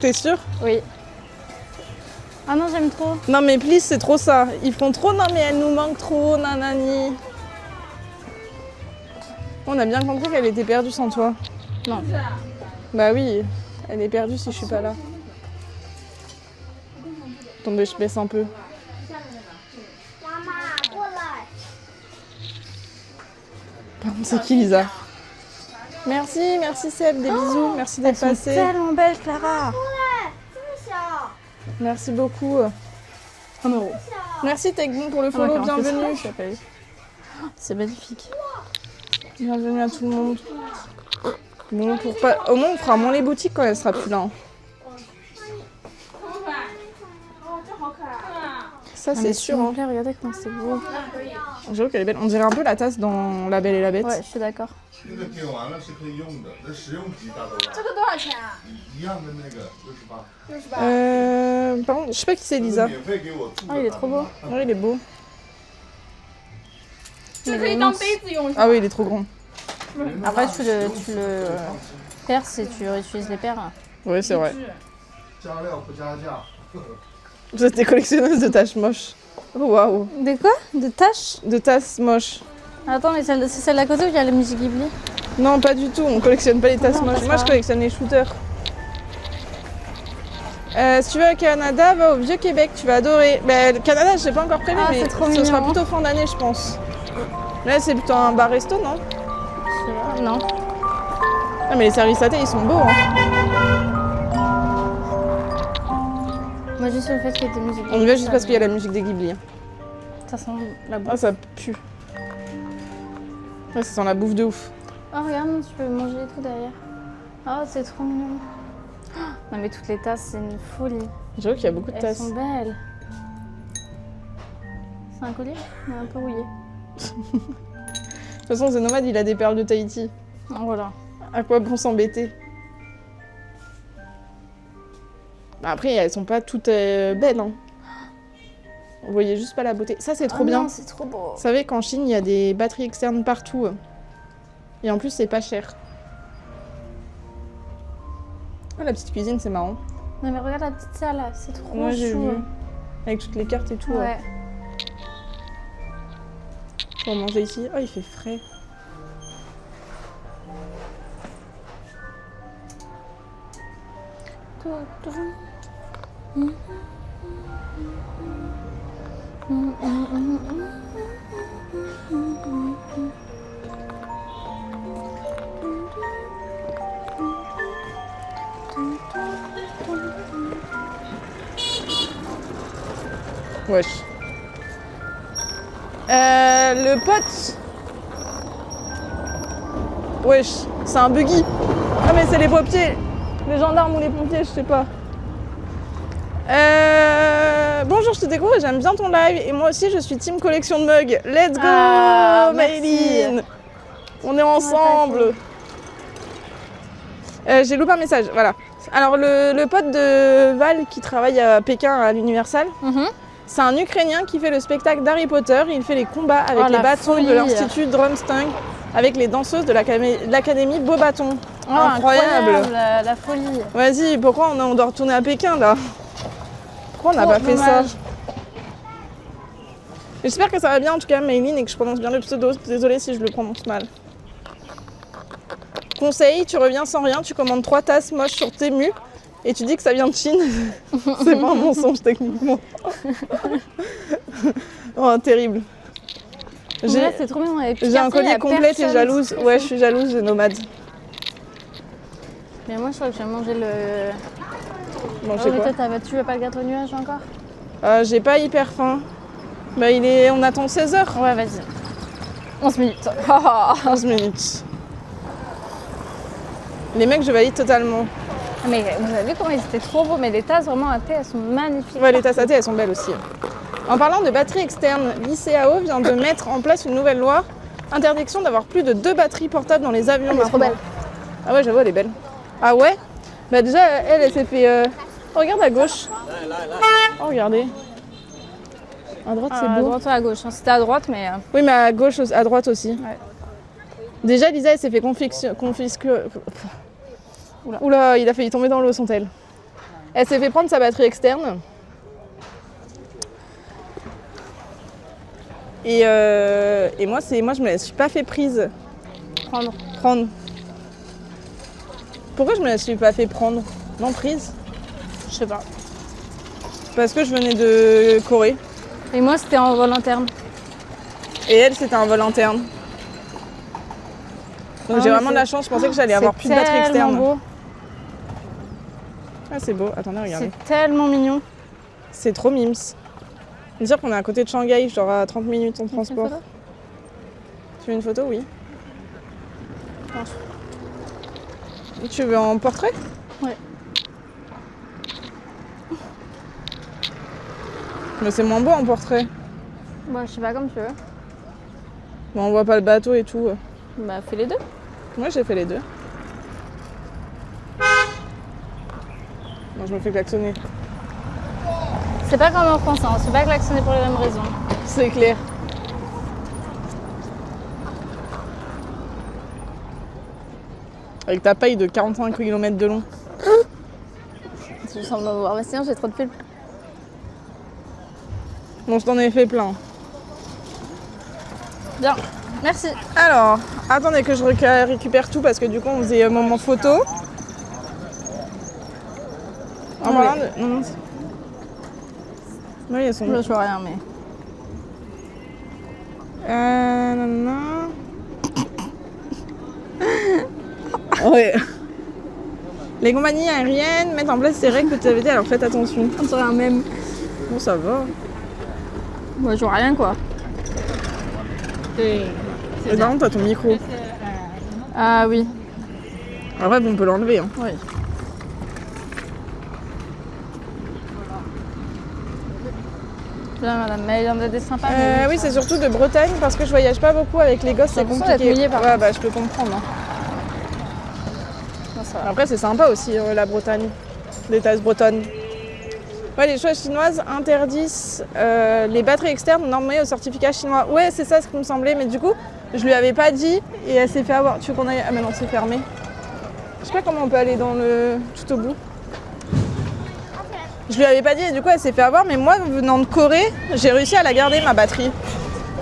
T'es sûre? Oui. Ah non, j'aime trop. Non mais please, c'est trop ça. Ils font trop, non mais elle nous manque trop, nanani. On a bien compris qu'elle était perdue sans toi. Non. Bah oui, elle est perdue si je suis pas là. Attendez, je baisse un peu. Pardon, c'est qui Lisa? Merci, merci Seb, des bisous, merci d'être Elles sont passé. tellement belles, Clara. Merci beaucoup. 1 euro. Merci Tegbon pour le follow, bienvenue. C'est magnifique. Bienvenue à tout le monde. Bon, pour pas... Au moins on fera moins les boutiques quand elle sera plus là. Hein. Ça c'est sûr. Hein. Regardez comment c'est beau. J'avoue qu'elle est belle. On dirait un peu la tasse dans La Belle et la Bête. Ouais, je suis d'accord. Pardon, je sais pas qui c'est Lisa. Ah, il est trop beau. Oui, il est beau. Ah oui, il est trop grand. Après, tu le perces et tu réutilises les paires. Oui, c'est vrai. Vous êtes des collectionneuses de taches moches. Oh waouh. De quoi? De taches? De tasses moches. Attends, mais c'est celle d'à côté où il y a la musique Ghibli? Non, pas du tout. On collectionne pas les tasses moches. Moi, je collectionne les shooters. Si tu vas au Canada, va au Vieux-Québec, tu vas adorer. Bah, le Canada, je sais pas encore prévu, mais ce sera plutôt fin d'année, je pense. Là, c'est plutôt un bar-resto, non? Non. Ah, mais les services à thé, ils sont beaux. Hein. Moi, juste le fait qu'il y ait des musiques. On y va juste parce qu'il y a la musique des Ghibli. Hein. Ça sent la bouffe. Ah, ça pue. Ouais, ça sent la bouffe de ouf. Oh, regarde, tu peux manger et tout derrière. Oh, c'est trop mignon. Oh, non, mais toutes les tasses, c'est une folie. J'avoue qu'il y a beaucoup de Elles tasses. sont belles. C'est un collier, mais un peu rouillé. De toute façon, The Nomade, il a des perles de Tahiti. Oh, voilà. À quoi bon s'embêter? Bah après, elles sont pas toutes belles. Hein. Vous voyez juste pas la beauté. Ça, c'est trop bien. C'est trop beau. Vous savez qu'en Chine, il y a des batteries externes partout. Et en plus, c'est pas cher. Ah, la petite cuisine, c'est marrant. Non, mais regarde la petite salle, c'est trop Moi, j'ai chou. vu. Avec toutes les cartes et tout. Ouais. Pour manger ici. Oh, il fait frais. Wesh. Le pote. Wesh, c'est un buggy. Ah mais c'est les pompiers. Les gendarmes ou les pompiers, je sais pas. Bonjour, je te découvre et j'aime bien ton live. Et moi aussi, je suis team collection de mugs. Let's go, Maëline. On est ensemble. J'ai loupé un message, voilà. Alors, le pote de Val qui travaille à Pékin à l'Universal, c'est un Ukrainien qui fait le spectacle d'Harry Potter. Il fait les combats avec les bâtons de l'Institut Drumstung, avec les danseuses de l'Académie Beaubaton. Oh, incroyable la folie. Vas-y, pourquoi on doit retourner à Pékin là? Pourquoi on n'a pas fait ça? J'espère que ça va bien en tout cas, Maëline, et que je prononce bien le pseudo. Désolée si je le prononce mal. Conseil, tu reviens sans rien, tu commandes 3 tasses moches sur Temu et tu dis que ça vient de Chine. C'est pas un mensonge techniquement. Oh, terrible. C'est trop mignon. J'ai un collier complet, t'es jalouse? Ouais, je suis jalouse des nomades. Mais moi, je crois que je vais manger le... Manger quoi? Tu veux pas le gâteau nuage encore? J'ai pas hyper faim. Bah, on attend 16h. Ouais, vas-y. 11 minutes. 11 minutes. Les mecs, je valide totalement. Mais vous avez vu comment ils étaient trop beaux, mais les tasses vraiment à thé, elles sont magnifiques. Ouais, les tasses à thé, elles sont belles aussi. En parlant de batteries externes, l'ICAO vient de mettre en place une nouvelle loi. Interdiction d'avoir plus de 2 batteries portables dans les avions. Elle est trop belle. Ah ouais, j'avoue, elle est belle. Ah ouais? Bah déjà, elle s'est fait... Oh, regarde à gauche. Oh, regardez. À droite, c'est beau. À droite ou à gauche. C'était à droite, mais... Oui, mais à gauche, à droite aussi. Ouais. Déjà, Lisa, elle s'est fait confisquer... Oula, il a failli tomber dans l'eau, son tel. Elle s'est fait prendre sa batterie externe. Et moi, je me la suis pas fait prise. Prendre. Pourquoi je me la suis pas fait prendre? Non, prise? Je sais pas. Parce que je venais de Corée. Et moi, c'était en vol interne. Et elle, c'était un vol interne. Donc j'ai vraiment de la chance, je pensais que j'allais avoir plus de batterie externe. Beau. Ah, c'est beau. Attendez, regardez. C'est tellement mignon. C'est trop mimes. Dire qu'on est à côté de Shanghai, genre à 30 minutes en transport. Tu veux une photo? Oui. Tu veux en portrait? Ouais. Mais c'est moins beau en portrait. Bah, je sais pas, comme tu veux. Bon, on voit pas le bateau et tout. Bah, fais les deux. Moi, j'ai fait les deux. Moi, je me fais klaxonner. C'est pas comme en France, hein. C'est pas klaxonner pour les mêmes raisons. C'est clair. Avec ta paille de 45 km de long. Tu sembles me voir, mais sinon j'ai trop de pulpe. Bon, je t'en ai fait plein. Bien, merci. Alors, attendez que je récupère tout parce que du coup, on faisait moment photo. En parlant de... Non. Oui, elles sont... Je vois rien, mais... Non. Ouais. Les compagnies aériennes mettent en place ces règles petit à petit, alors faites attention. On dirait un même. Bon, ça va. Moi, je vois rien, quoi. Mais par contre, t'as ton micro. Ah oui. Après, on peut l'enlever. Hein. Oui. Bien, madame, mais il y en a des sympas. Oui, c'est surtout de Bretagne parce que je voyage pas beaucoup avec les gosses, c'est compliqué. Mouillé, par ouais, bah je peux comprendre. Hein. Non, après, c'est sympa aussi la Bretagne, les tasses bretonnes. Ouais, les choix chinoises interdisent les batteries externes normées au certificat chinois. Ouais, c'est ça ce qui me semblait, mais du coup, je lui avais pas dit et elle s'est fait avoir. Tu veux qu'on aille? Ah, mais non, c'est fermé. Je sais pas comment on peut aller dans le tout au bout. Je lui avais pas dit et du coup elle s'est fait avoir, mais moi venant de Corée, j'ai réussi à la garder ma batterie.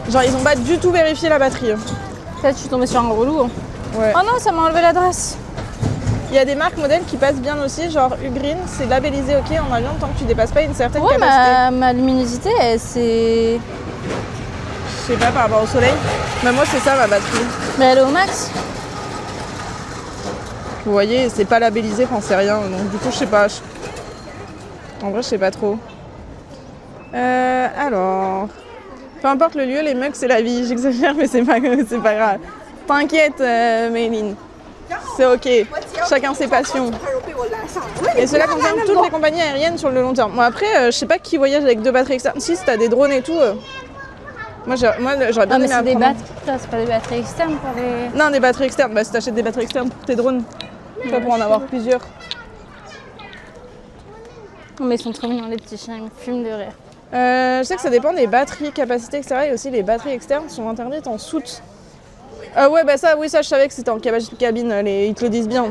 Genre ils ont pas du tout vérifié la batterie. Peut-être je suis tombée sur un relou. Hein. Ouais. Oh non, ça m'a enlevé l'adresse. Il y a des marques modèles qui passent bien aussi, genre Ugreen, c'est labellisé OK en avion tant que tu dépasses pas une certaine capacité. Ma luminosité, c'est... Je sais pas par rapport au soleil, mais moi c'est ça ma batterie. Mais elle est au max. Vous voyez, c'est pas labellisé, enfin c'est rien, donc du coup je sais pas. En vrai, je sais pas trop. Alors... Peu importe le lieu, les mugs, c'est la vie. J'exagère, mais c'est pas grave. T'inquiète, Méline. C'est OK. Chacun ses passions. Et cela concerne toutes les compagnies aériennes sur le long terme. Bon, après, je sais pas qui voyage avec deux batteries externes. Si t'as des drones et tout... Moi, j'aurais bien aimé apprendre. C'est pas des batteries externes pour les... Non, des batteries externes. Bah, si t'achètes des batteries externes pour tes drones, tu vas pour en avoir plusieurs. Mais ils sont trop mignons, les petits chiens, ils me fument de rire. Je sais que ça dépend des batteries, capacité extérieure et aussi les batteries externes sont interdites en soute. Ouais, bah ça, oui, ça je savais que c'était en cabine, ils te le disent bien.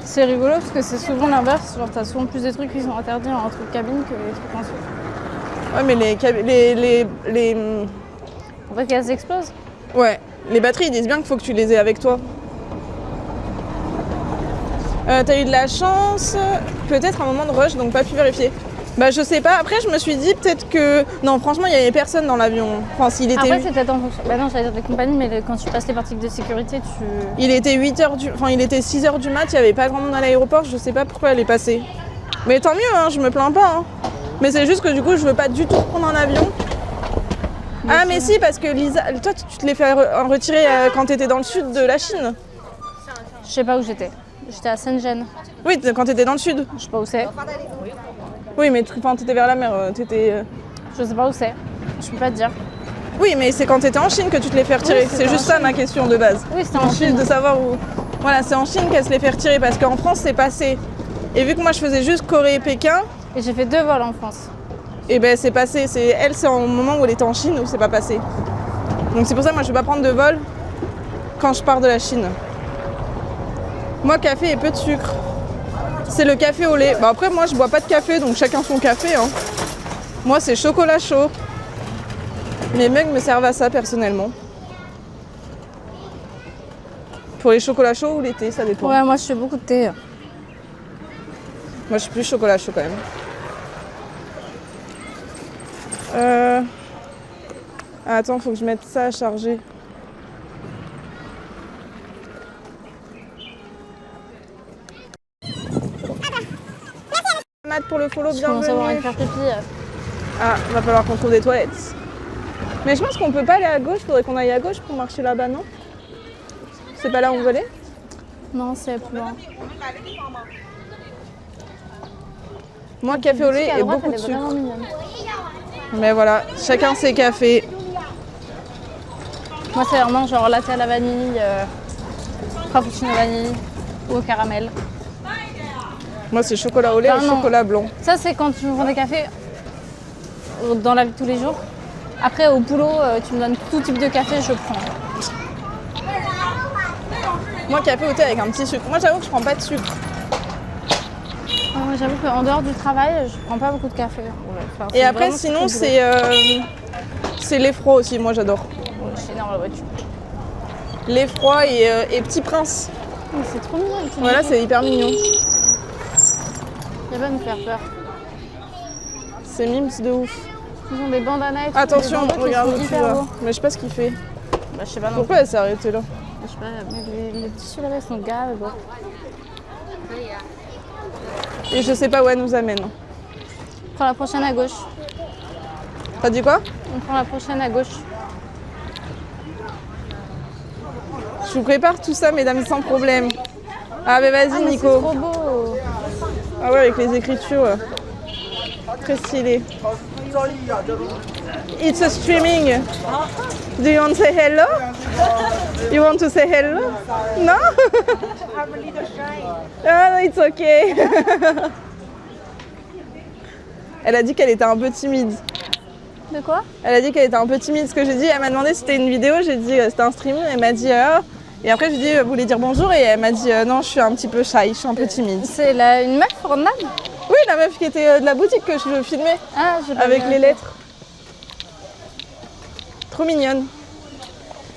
C'est rigolo parce que c'est souvent l'inverse, genre t'as souvent plus des trucs qui sont interdits en truc cabine que les trucs en soute. Ouais, mais les... En fait qu'elles explosent. Ouais, les batteries ils disent bien qu'il faut que tu les aies avec toi. T'as eu de la chance, peut-être un moment de rush, donc pas pu vérifier. Bah je sais pas, après je me suis dit peut-être que... Non franchement il y avait personne dans l'avion. Enfin s'il était... Après c'est peut-être en fonction... Bah non j'allais dire des compagnies, mais quand tu passes les parties de sécurité tu... Il était 8h du... Enfin il était 6h du mat, il y avait pas grand monde à l'aéroport, je sais pas pourquoi elle est passée. Mais tant mieux, hein, je me plains pas. Hein. Mais c'est juste que du coup je veux pas du tout prendre un avion. Mais ah mais si parce que Lisa, toi tu te l'es fait retirer quand t'étais dans le sud de la Chine. Je sais pas où j'étais. J'étais à Shenzhen. Oui, quand t'étais dans le sud. Je sais pas où c'est. Oui, mais t'étais vers la mer, t'étais... Je sais pas où c'est. Je peux pas te dire. Oui, mais c'est quand t'étais en Chine que tu te l'es fait retirer. Oui, c'est juste ça ma question de base. Oui, c'était en Chine. De savoir où... Voilà, c'est en Chine qu'elle se l'est fait retirer parce qu'en France c'est passé. Et vu que moi je faisais juste Corée et Pékin... Et j'ai fait 2 vols en France. Et ben c'est passé. Elle, c'est au moment où elle était en Chine où c'est pas passé. Donc c'est pour ça que moi je vais pas prendre de vol quand je pars de la Chine. Moi, café et peu de sucre. C'est le café au lait. Bah après, moi, je bois pas de café, donc chacun son café. Hein. Moi, c'est chocolat chaud. Mes mugs me servent à ça, personnellement. Pour les chocolats chauds ou les thés, ça dépend. Ouais, moi, je fais beaucoup de thé. Moi, je suis plus chocolat chaud, quand même. Attends, faut que je mette ça à charger. Matt pour le follow, Je commence à avoir envie de bienvenue. faire pipi. Ah, va falloir qu'on trouve des toilettes. Mais je pense qu'on peut pas aller à gauche, faudrait qu'on aille à gauche pour marcher là-bas, non? C'est pas là où on veut aller? Non, c'est plus loin. Moi, café au lait À et droite, beaucoup de elle est vraiment sucre. mignonne. Mais voilà, chacun ses cafés. Moi, c'est vraiment genre latte à la vanille, frappuccino vanille ou au caramel. Moi, c'est chocolat au lait Enfin, et non. chocolat blanc. Ça, c'est quand tu me prends des cafés dans la vie de tous les jours. Après, au boulot, tu me donnes tout type de café, je prends. Moi, café au thé avec un petit sucre. Moi, j'avoue que je prends pas de sucre. J'avoue qu'en dehors du travail, je prends pas beaucoup de café. Enfin, Et c'est après, vraiment sinon, surtout le c'est lait froid aussi. Moi, j'adore. boulot. Je suis dans la voiture. Lait froid et Petit Prince. Mais c'est trop mignon. Voilà, c'est hyper mignon. Il va me faire peur. C'est mimes de ouf. Ils ont des bandanas et tout. Attention, des bandeaux qui regarde sont où tu hyper vas. beaux. Mais je sais pas ce qu'il fait. Bah, je sais pas non Pourquoi elle s'est arrêtée là? plus. Je sais pas, mais les tissus là-bas sont graves. Bon. Et je sais pas où elle nous amène. On prend la prochaine à gauche. T'as dit quoi? On prend la prochaine à gauche. Je vous prépare tout ça, mesdames, sans problème. Ah, mais vas-y, Ah, mais c'est Nico. trop beau. Ah ouais, avec les écritures. Très stylé. It's a streaming. Do you want to say hello? You want to say hello? No? Ah, it's okay. Elle a dit qu'elle était un peu timide. De quoi? Elle a dit qu'elle était un peu timide. Ce que j'ai dit, elle m'a demandé si c'était une vidéo. J'ai dit c'était un streaming. Elle m'a dit et après j'ai dit vous voulez dire bonjour et elle m'a dit non, je suis un petit peu shy, je suis un peu timide. C'est une meuf Fortnite? Oui, la meuf qui était de la boutique que je filmais Ah, j'ai pas avec vu. les lettres. Trop mignonne.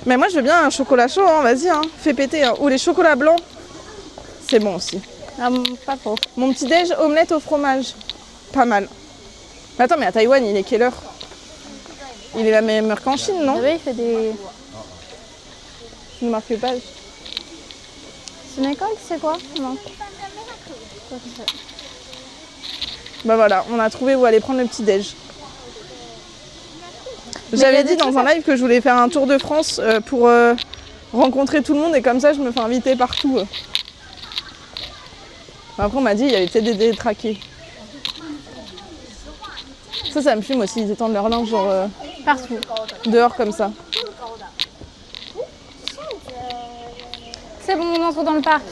Mais moi je veux bien un chocolat chaud, hein, vas-y, hein, fais péter. Hein. Ou les chocolats blancs, c'est bon aussi. Ah, pas trop. Mon petit déj, omelette au fromage, pas mal. Mais attends, mais à Taïwan, il est quelle heure? Il est la même heure qu'en Chine, non? Oui, il fait des... Je ne marque pas. C'est une école, c'est quoi? Non. Bah voilà, on a trouvé où aller prendre le petit déj. il y J'avais a dit des dans trucs un live que je voulais faire un tour de France pour rencontrer tout le monde et comme ça je me fais inviter partout. Après on m'a dit il y avait peut-être des détraqués. Ça me fume aussi, ils étendent leur linge genre Partout. dehors comme ça. C'est bon, on entre dans le parc.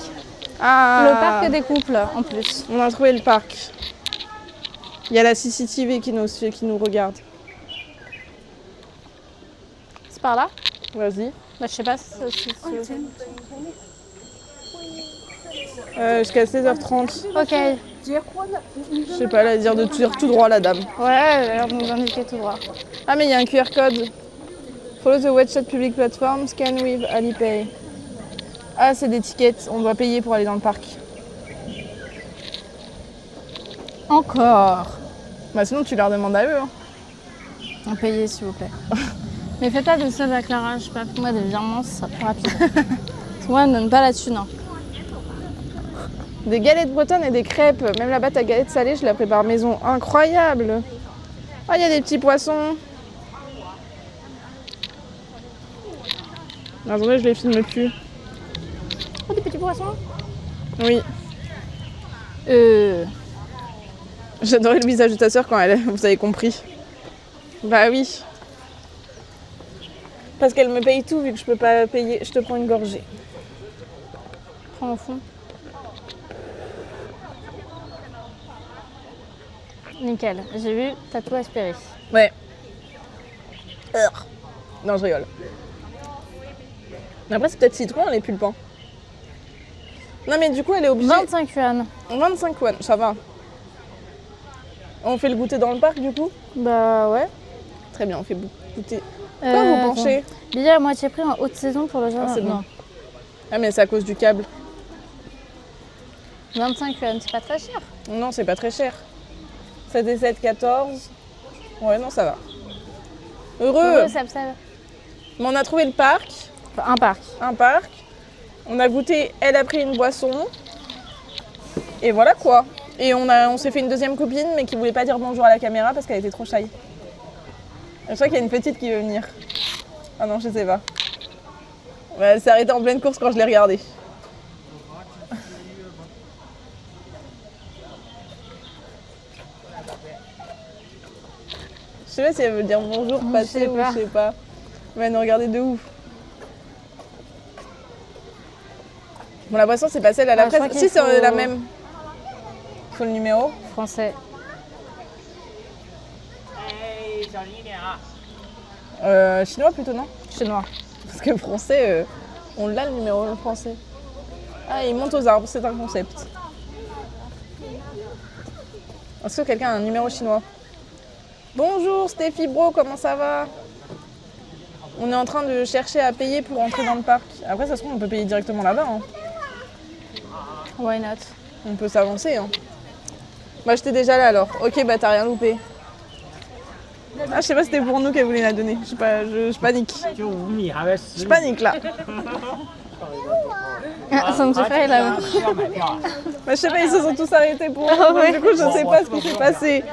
Ah, Le parc des couples, en plus. on a trouvé le parc. Il y a la CCTV qui nous regarde. C'est par là? Vas-y. Bah, je sais pas si Jusqu'à 16h30. Ok. Je sais pas, elle a dire de dire tout droit la dame. Ouais, elle a l'air de nous indiquer tout droit. Ah mais il y a un QR code. Follow the WeChat public platform, scan with Alipay. Ah c'est des tickets, on doit payer pour aller dans le parc. Encore. Bah sinon tu leur demandes à eux. Hein. Un payer, s'il vous plaît. Mais faites pas de ça à Clara, je sais pas, pour moi, des virements, c'est plus rapide. Parce que moi, elle me donne pas la thune. Hein. Des galettes bretonnes et des crêpes. Même là-bas ta galette salée, je la prépare maison. Incroyable. Ah il y a des petits poissons. Attendez, je les filme plus. Oh, des petits poissons? Oui. J'adorais le visage de ta soeur quand vous avez compris. Bah oui. Parce qu'elle me paye tout vu que je peux pas payer. Je te prends une gorgée. Prends au fond. Nickel. J'ai vu, t'as tout aspiré. Ouais. Non, je rigole. Mais après, c'est peut-être citron, les pulpins. Non mais du coup elle est obligée... 25 yuan. 25 yuan, ça va. On fait le goûter dans le parc du coup? Bah ouais. Très bien, on fait goûter. Pourquoi vous penchez? Billet à moitié prix en haute saison pour le jardin. Ah, c'est bon. Ah mais c'est à cause du câble. 25 yuan, c'est pas très cher. Non, c'est pas très cher. 7 et 7, 14. Ouais, non, ça va. Heureux. Ça. Mais on a trouvé le parc. Enfin, un parc. Un parc. On a goûté, elle a pris une boisson. Et voilà quoi. Et on s'est fait une deuxième copine, mais qui voulait pas dire bonjour à la caméra parce qu'elle était trop shy. Je crois qu'il y a une petite qui veut venir. Ah non, je sais pas. Ouais, elle s'est arrêtée en pleine course quand je l'ai regardée. Je sais pas si elle veut dire bonjour, passer ou je sais pas. Mais elle nous regardait de ouf. Bon, la boisson, c'est pas celle à la fraise. Si, c'est la même. Il faut le numéro. Français. Chinois plutôt, non? Chinois. Parce que français, on l'a le numéro français. Ah, il monte aux arbres, c'est un concept. Est-ce que quelqu'un a un numéro chinois? Bonjour Stéphie Bro, comment ça va? On est en train de chercher à payer pour entrer dans le parc. Après, ça se trouve, on peut payer directement là-bas. Hein. Why not? On peut s'avancer. Hein. Bah, j'étais déjà là alors. Ok, bah t'as rien loupé. Ah, je sais pas si c'était pour nous qu'elle voulait la donner. Je sais pas, je panique. Je panique là. Ah, ça me fait faire là. Bah, je sais pas, ils se sont tous arrêtés pour nous. Du coup, je sais pas ce qui s'est passé.